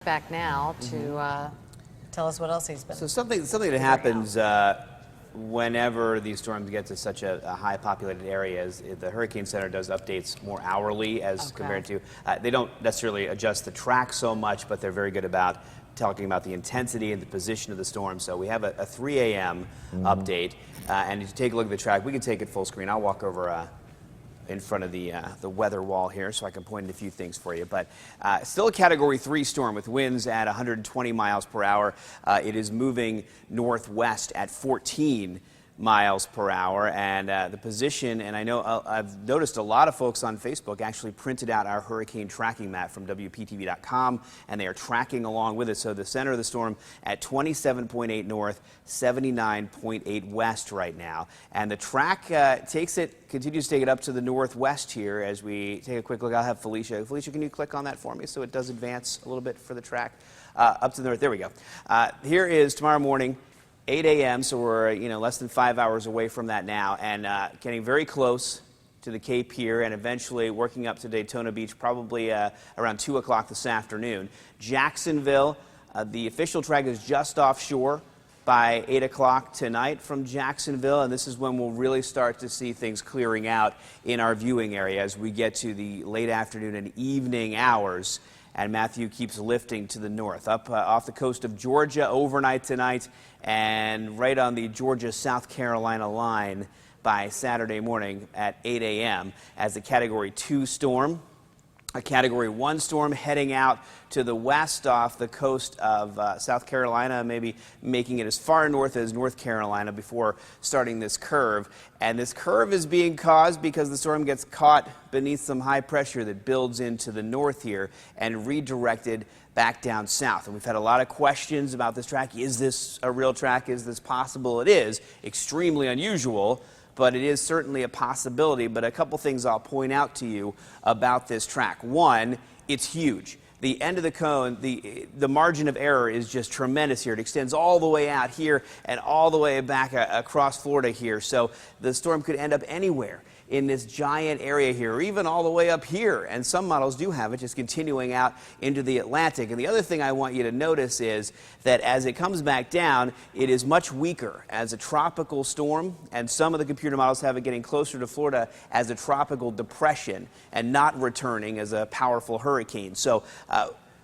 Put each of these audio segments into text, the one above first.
Back now to tell us what else he's been. So something that happens whenever these storms get to such a high populated area is the Hurricane Center does updates more hourly as compared to, they don't necessarily adjust the track so much, but they're very good about talking about the intensity and the position of the storm. So we have a 3 a.m. update, and if you take a look at the track, we can take it full screen. I'll walk over in front of the weather wall here so I can point at a few things for you. But still a Category 3 storm with winds at 120 miles per hour. It is moving northwest at 14 miles per hour, and the position, and I know I've noticed a lot of folks on Facebook actually printed out our hurricane tracking map from WPTV.com, and they are tracking along with it. So the center of the storm at 27.8 north, 79.8 west right now, and the track continues to take it up to the northwest here as we take a quick look. I'll have Felicia. Felicia, can you click on that for me so it does advance a little bit for the track up to the north? There we go. Here is tomorrow morning. 8 a.m., so we're less than 5 hours away from that now, and getting very close to the Cape here, and eventually working up to Daytona Beach probably around 2 o'clock this afternoon. Jacksonville, the official track is just offshore by 8 o'clock tonight from Jacksonville, and this is when we'll really start to see things clearing out in our viewing area as we get to the late afternoon and evening hours. And Matthew keeps lifting to the north, up off the coast of Georgia overnight tonight, and right on the Georgia-South Carolina line by Saturday morning at 8 a.m. as a Category 2 storm. A Category 1 storm heading out to the west off the coast of South Carolina, maybe making it as far north as North Carolina before starting this curve. And this curve is being caused because the storm gets caught beneath some high pressure that builds into the north here and redirected back down south. And we've had a lot of questions about this track. Is this a real track? Is this possible? It is extremely unusual, but it is certainly a possibility. But a couple things I'll point out to you about this track. One, it's huge. The end of the cone, the margin of error is just tremendous here. It extends all the way out here and all the way back across Florida here. So the storm could end up anywhere in this giant area here, or even all the way up here. And some models do have it just continuing out into the Atlantic. And the other thing I want you to notice is that as it comes back down, it is much weaker as a tropical storm. And some of the computer models have it getting closer to Florida as a tropical depression and not returning as a powerful hurricane. So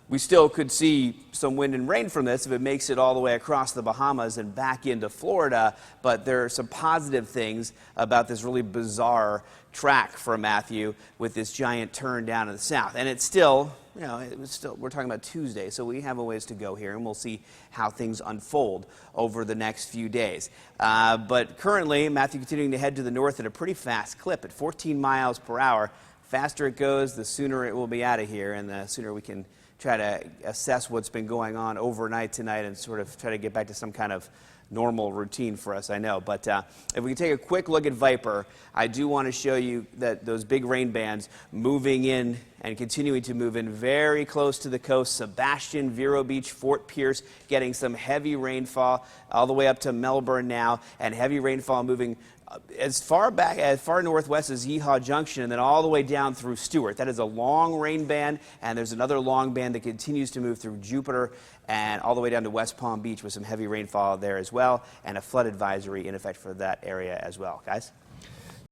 we still could see some wind and rain from this if it makes it all the way across the Bahamas and back into Florida, but there are some positive things about this really bizarre track for Matthew with this giant turn down to the south. And it's still, we're talking about Tuesday, so we have a ways to go here, and we'll see how things unfold over the next few days. But currently, Matthew continuing to head to the north at a pretty fast clip at 14 miles per hour. Faster it goes, the sooner it will be out of here, and the sooner we can try to assess what's been going on overnight tonight and sort of try to get back to some kind of normal routine for us, I know. But if we can take a quick look at Viper, I do want to show you that those big rain bands moving in and continuing to move in very close to the coast. Sebastian, Vero Beach, Fort Pierce getting some heavy rainfall all the way up to Melbourne now, and heavy rainfall moving as far northwest as Yeehaw Junction and then all the way down through Stewart. That is a long rain band, and there's another long band that continues to move through Jupiter and all the way down to West Palm Beach with some heavy rainfall there as well, and a flood advisory in effect for that area as well. Guys?